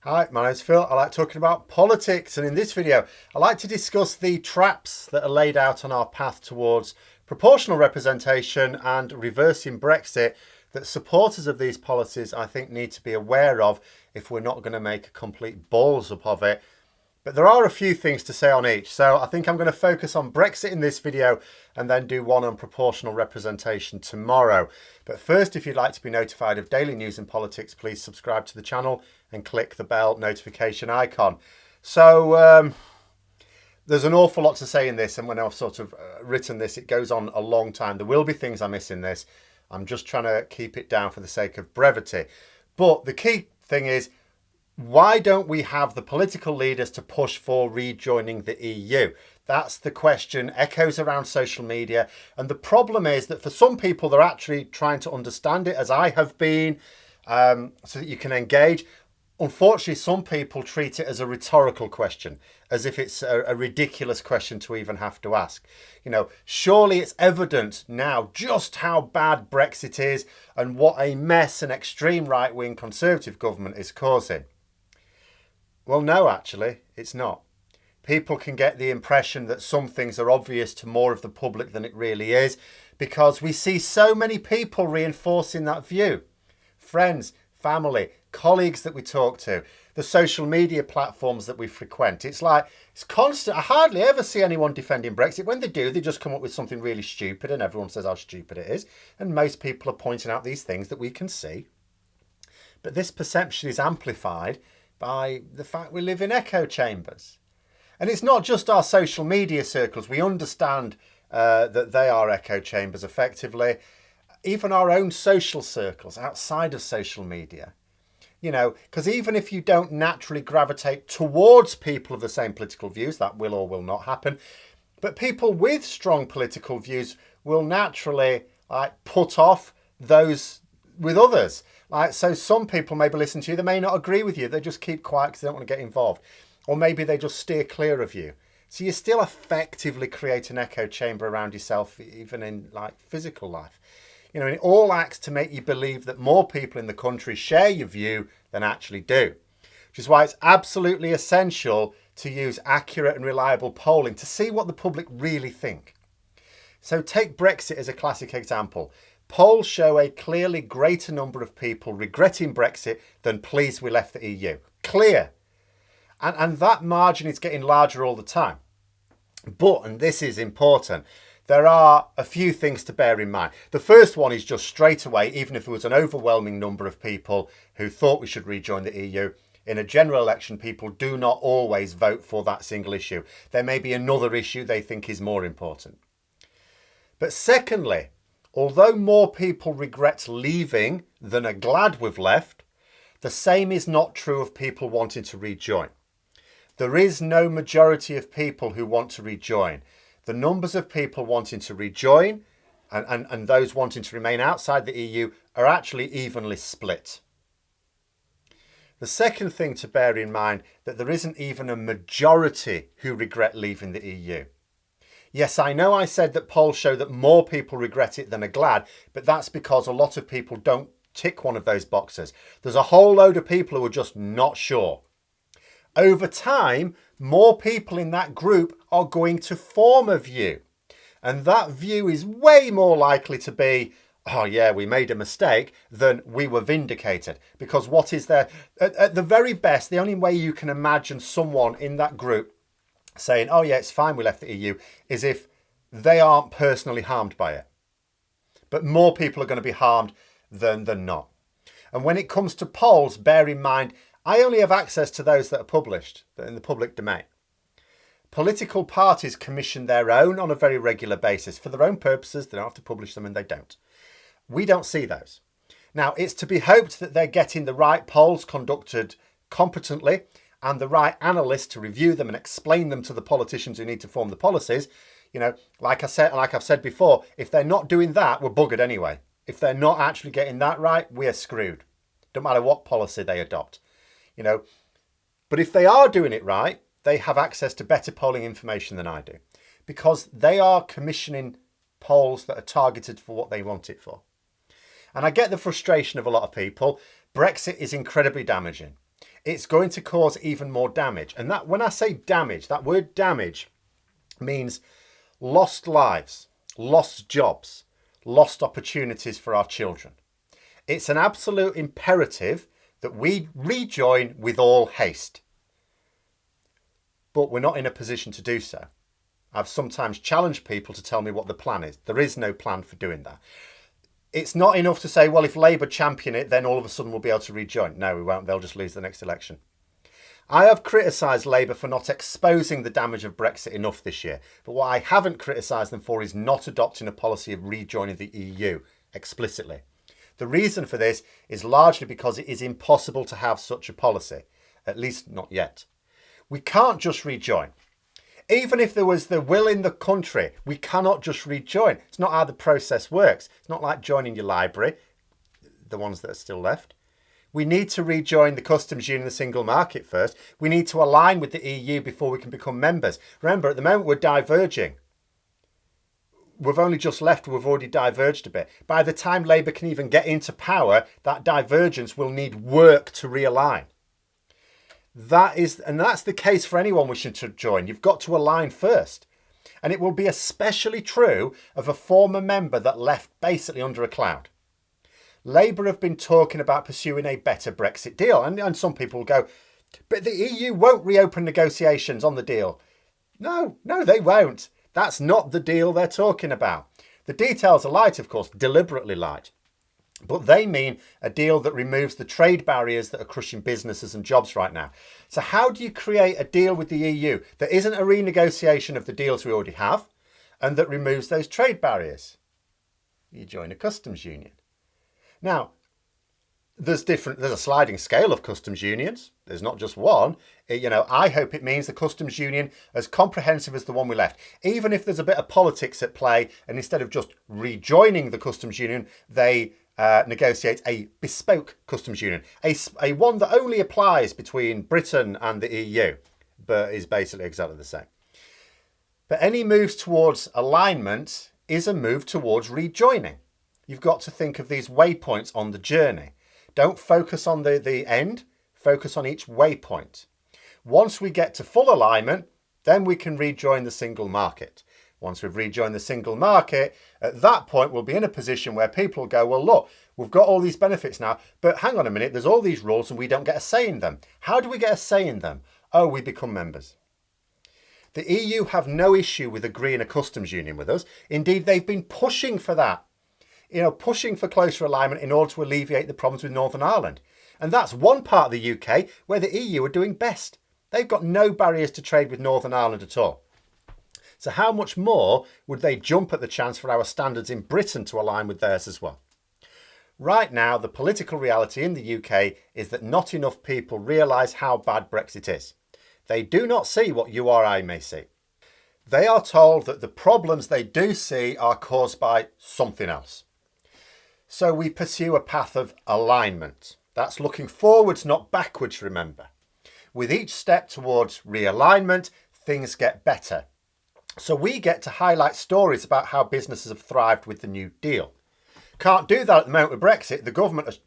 Hi, my name's Phil. I like talking about politics, and in this video I like to discuss the traps that are laid out on our path towards proportional representation and reversing Brexit that supporters of these policies I think need to be aware of if we're not going to make a complete balls up of it. But there are a few things to say on each, so I think I'm going to focus on Brexit in this video and then do one on proportional representation tomorrow. But first, if you'd like to be notified of daily news and politics, please subscribe to the channel and click the bell notification icon. So there's an awful lot to say in this, and when I've sort of written this, it goes on a long time. There will be things I miss in this. I'm just trying to keep it down for the sake of brevity. But the key thing is, why don't we have the political leaders to push for rejoining the EU? That's the question, echoes around social media. And the problem is that for some people, they're actually trying to understand it, as I have been, so that you can engage. Unfortunately, some people treat it as a rhetorical question, as if it's a ridiculous question to even have to ask. You know, surely it's evident now just how bad Brexit is and what a mess an extreme right-wing Conservative government is causing. Well, no, actually, it's not. People can get the impression that some things are obvious to more of the public than it really is, because we see so many people reinforcing that view. Friends, family, colleagues that we talk to, the social media platforms that we frequent. It's like, it's constant. I hardly ever see anyone defending Brexit. When they do, they just come up with something really stupid and everyone says how stupid it is. And most people are pointing out these things that we can see. But this perception is amplified by the fact we live in echo chambers. And it's not just our social media circles. We understand that they are echo chambers effectively. Even our own social circles outside of social media. You know, because even if you don't naturally gravitate towards people of the same political views, that will or will not happen. But people with strong political views will naturally put off those with others. So some people maybe listen to you, they may not agree with you, they just keep quiet because they don't want to get involved. Or maybe they just steer clear of you. So you still effectively create an echo chamber around yourself, even in physical life. You know, and it all acts to make you believe that more people in the country share your view than actually do. Which is why it's absolutely essential to use accurate and reliable polling to see what the public really think. So take Brexit as a classic example. Polls show a clearly greater number of people regretting Brexit than pleased we left the EU. Clear. And that margin is getting larger all the time. But, and this is important, there are a few things to bear in mind. The first one is just straight away, even if there was an overwhelming number of people who thought we should rejoin the EU, in a general election, people do not always vote for that single issue. There may be another issue they think is more important. But secondly, although more people regret leaving than are glad we've left, the same is not true of people wanting to rejoin. There is no majority of people who want to rejoin. The numbers of people wanting to rejoin and those wanting to remain outside the EU are actually evenly split. The second thing to bear in mind, that there isn't even a majority who regret leaving the EU. Yes, I know I said that polls show that more people regret it than are glad, but that's because a lot of people don't tick one of those boxes. There's a whole load of people who are just not sure. Over time, more people in that group are going to form a view. And that view is way more likely to be, oh yeah, we made a mistake, than we were vindicated. Because what is there? At the very best, the only way you can imagine someone in that group saying, oh yeah, it's fine, we left the EU, is if they aren't personally harmed by it. But more people are going to be harmed than not. And when it comes to polls, bear in mind, I only have access to those that are published, that are in the public domain. Political parties commission their own on a very regular basis for their own purposes. They don't have to publish them, and they don't. We don't see those. Now, it's to be hoped that they're getting the right polls conducted competently and the right analysts to review them and explain them to the politicians who need to form the policies. You know, like I said, like I've said before, if they're not doing that, we're buggered anyway. If they're not actually getting that right, we're screwed. Don't matter what policy they adopt. You know, but if they are doing it right, they have access to better polling information than I do, because they are commissioning polls that are targeted for what they want it for. And I get the frustration of a lot of people. Brexit is incredibly damaging. it's going to cause even more damage. And that, when I say damage, that word damage means lost lives, lost jobs, lost opportunities for our children. It's an absolute imperative that we rejoin with all haste. But we're not in a position to do so. I've sometimes challenged people to tell me what the plan is. There is no plan for doing that. It's not enough to say, well, if Labour champion it, then all of a sudden we'll be able to rejoin. No, we won't. They'll just lose the next election. I have criticised Labour for not exposing the damage of Brexit enough this year. But what I haven't criticised them for is not adopting a policy of rejoining the EU explicitly. The reason for this is largely because it is impossible to have such a policy, at least not yet. We can't just rejoin. Even if there was the will in the country, we cannot just rejoin. It's not how the process works. It's not like joining your library, the ones that are still left. We need to rejoin the customs union, the single market first. We need to align with the EU before we can become members. Remember, at the moment, we're diverging. We've only just left, we've already diverged a bit. By the time Labour can even get into power, that divergence will need work to realign. That's the case for anyone wishing to join. You've got to align first. And it will be especially true of a former member that left basically under a cloud. Labour have been talking about pursuing a better Brexit deal. And some people will go, but the EU won't reopen negotiations on the deal. No, they won't. That's not the deal they're talking about. The details are light, of course, deliberately light. But they mean a deal that removes the trade barriers that are crushing businesses and jobs right now. So how do you create a deal with the EU that isn't a renegotiation of the deals we already have and that removes those trade barriers? You join a customs union. Now, there's a sliding scale of customs unions. There's not just one. I hope it means the customs union as comprehensive as the one we left. Even if there's a bit of politics at play and instead of just rejoining the customs union, they negotiate a bespoke customs union, a one that only applies between Britain and the EU, but is basically exactly the same. But any moves towards alignment is a move towards rejoining. You've got to think of these waypoints on the journey. Don't focus on the end, focus on each waypoint. Once we get to full alignment, then we can rejoin the single market. Once we've rejoined the single market, at that point, we'll be in a position where people will go, well, look, we've got all these benefits now, but hang on a minute, there's all these rules and we don't get a say in them. How do we get a say in them? Oh, we become members. The EU have no issue with agreeing a customs union with us. Indeed, they've been pushing for that, pushing for closer alignment in order to alleviate the problems with Northern Ireland. And that's one part of the UK where the EU are doing best. They've got no barriers to trade with Northern Ireland at all. So how much more would they jump at the chance for our standards in Britain to align with theirs as well? Right now, the political reality in the UK is that not enough people realise how bad Brexit is. They do not see what you or I may see. They are told that the problems they do see are caused by something else. So we pursue a path of alignment. That's looking forwards, not backwards, remember. With each step towards realignment, things get better. So we get to highlight stories about how businesses have thrived with the new deal. Can't do that at the moment with Brexit. The government,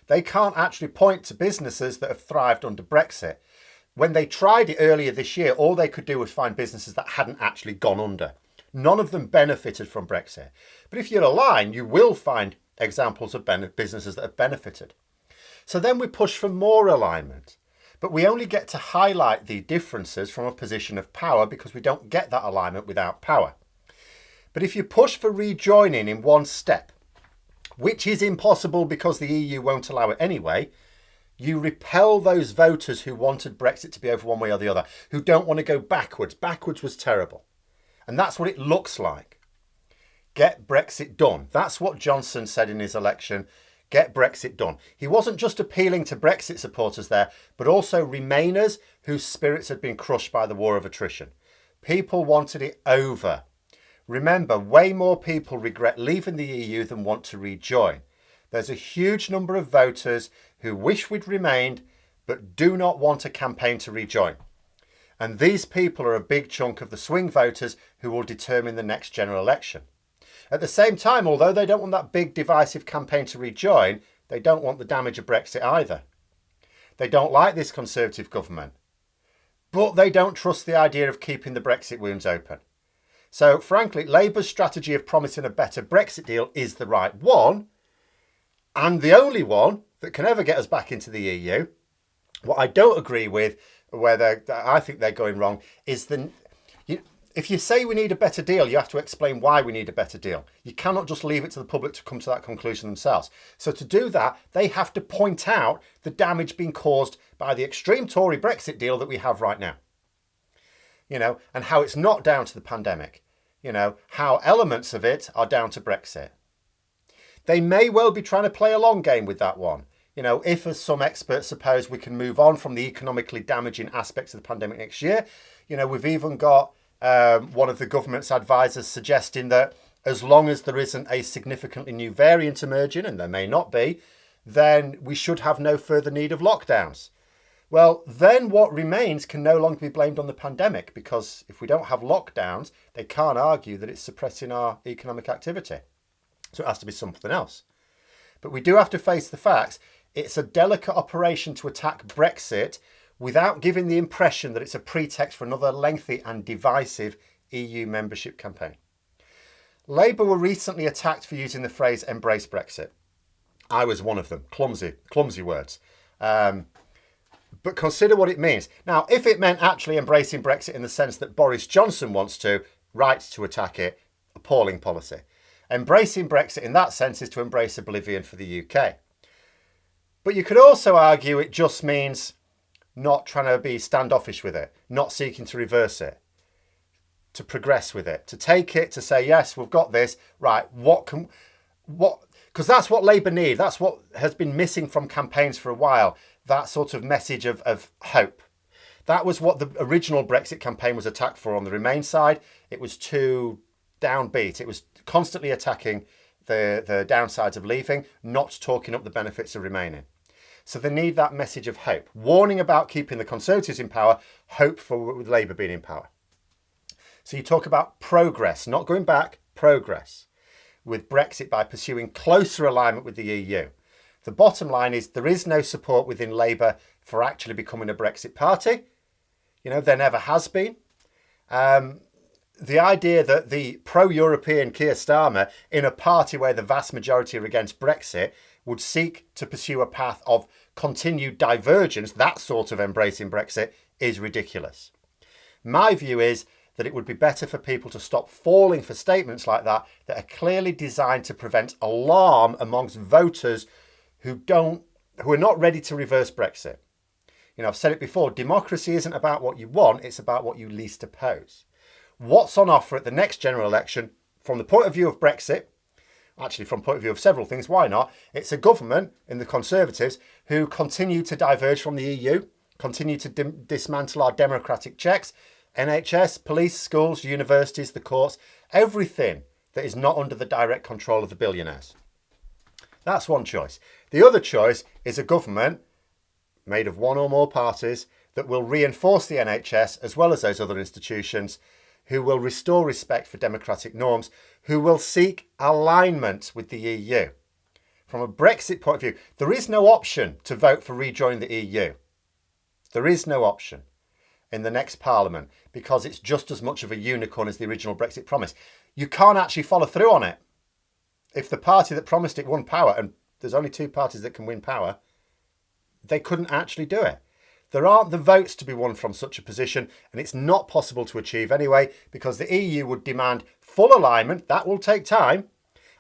they can't actually point to businesses that have thrived under Brexit. When they tried it earlier this year, all they could do was find businesses that hadn't actually gone under. None of them benefited from Brexit. But if you align, you will find examples of businesses that have benefited. So then we push for more alignment. But we only get to highlight the differences from a position of power because we don't get that alignment without power. But if you push for rejoining in one step, which is impossible because the EU won't allow it anyway, you repel those voters who wanted Brexit to be over one way or the other, who don't want to go backwards. Backwards was terrible. And that's what it looks like. Get Brexit done. That's what Johnson said in his election. Get Brexit done. He wasn't just appealing to Brexit supporters there, but also Remainers whose spirits had been crushed by the war of attrition. People wanted it over. Remember, way more people regret leaving the EU than want to rejoin. There's a huge number of voters who wish we'd remained, but do not want a campaign to rejoin. And these people are a big chunk of the swing voters who will determine the next general election. At the same time, although they don't want that big divisive campaign to rejoin, they don't want the damage of Brexit either. They don't like this Conservative government, but they don't trust the idea of keeping the Brexit wounds open. So frankly, Labour's strategy of promising a better Brexit deal is the right one, and the only one that can ever get us back into the EU. What I don't agree with, where I think they're going wrong, is if you say we need a better deal, you have to explain why we need a better deal. You cannot just leave it to the public to come to that conclusion themselves. So to do that, they have to point out the damage being caused by the extreme Tory Brexit deal that we have right now. And how it's not down to the pandemic. How elements of it are down to Brexit. They may well be trying to play a long game with that one. If, as some experts suppose, we can move on from the economically damaging aspects of the pandemic next year. We've even got one of the government's advisors suggesting that as long as there isn't a significantly new variant emerging, and there may not be, then we should have no further need of lockdowns. Well, then what remains can no longer be blamed on the pandemic, because if we don't have lockdowns, they can't argue that it's suppressing our economic activity. So it has to be something else. But we do have to face the facts. It's a delicate operation to attack Brexit without giving the impression that it's a pretext for another lengthy and divisive EU membership campaign. Labour were recently attacked for using the phrase "embrace Brexit." I was one of them. Clumsy words. But consider what it means. Now, if it meant actually embracing Brexit in the sense that Boris Johnson wants to, right to attack it, appalling policy. Embracing Brexit in that sense is to embrace oblivion for the UK. But you could also argue it just means not trying to be standoffish with it, not seeking to reverse it, to progress with it, to take it, to say, yes, we've got this, right, because that's what Labour need. That's what has been missing from campaigns for a while, that sort of message of hope. That was what the original Brexit campaign was attacked for on the Remain side. It was too downbeat. It was constantly attacking the downsides of leaving, not talking up the benefits of remaining. So they need that message of hope, warning about keeping the Conservatives in power, hope for with Labour being in power. So you talk about progress, not going back, progress with Brexit by pursuing closer alignment with the EU. The bottom line is there is no support within Labour for actually becoming a Brexit party. There never has been. The idea that the pro-European Keir Starmer in a party where the vast majority are against Brexit would seek to pursue a path of continued divergence, that sort of embracing Brexit, is ridiculous. My view is that it would be better for people to stop falling for statements like that are clearly designed to prevent alarm amongst voters who are not ready to reverse Brexit. I've said it before, democracy isn't about what you want, it's about what you least oppose. What's on offer at the next general election, from the point of view of Brexit, actually from the point of view of several things, why not? It's a government in the Conservatives who continue to diverge from the EU, continue to dismantle our democratic checks, NHS, police, schools, universities, the courts, everything that is not under the direct control of the billionaires. That's one choice. The other choice is a government made of one or more parties that will reinforce the NHS as well as those other institutions, who will restore respect for democratic norms, who will seek alignment with the EU. From a Brexit point of view, there is no option to vote for rejoining the EU. There is no option in the next Parliament because it's just as much of a unicorn as the original Brexit promise. You can't actually follow through on it. If the party that promised it won power, and there's only two parties that can win power, they couldn't actually do it. There aren't the votes to be won from such a position, and it's not possible to achieve anyway, because the EU would demand full alignment, that will take time,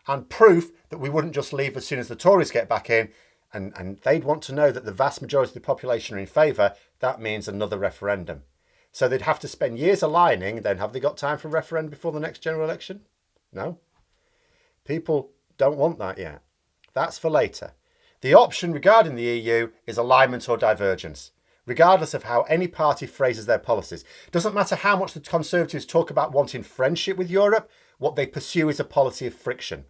and proof that we wouldn't just leave as soon as the Tories get back in, and they'd want to know that the vast majority of the population are in favour. That means another referendum. So they'd have to spend years aligning, then have they got time for a referendum before the next general election? No. People don't want that yet. That's for later. The option regarding the EU is alignment or divergence, regardless of how any party phrases their policies. It doesn't matter how much the Conservatives talk about wanting friendship with Europe, what they pursue is a policy of friction.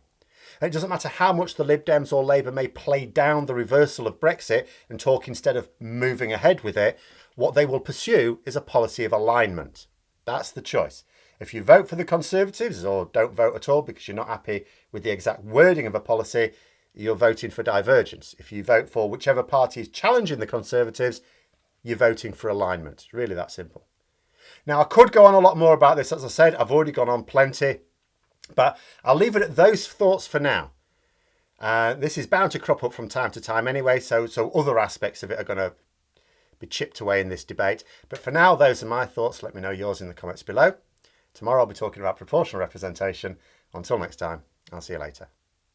And it doesn't matter how much the Lib Dems or Labour may play down the reversal of Brexit and talk instead of moving ahead with it, what they will pursue is a policy of alignment. That's the choice. If you vote for the Conservatives or don't vote at all because you're not happy with the exact wording of a policy, you're voting for divergence. If you vote for whichever party is challenging the Conservatives, you're voting for alignment. It's really that simple. Now, I could go on a lot more about this. As I said, I've already gone on plenty, but I'll leave it at those thoughts for now. This is bound to crop up from time to time anyway, so other aspects of it are going to be chipped away in this debate. But for now, those are my thoughts. Let me know yours in the comments below. Tomorrow I'll be talking about proportional representation. Until next time, I'll see you later.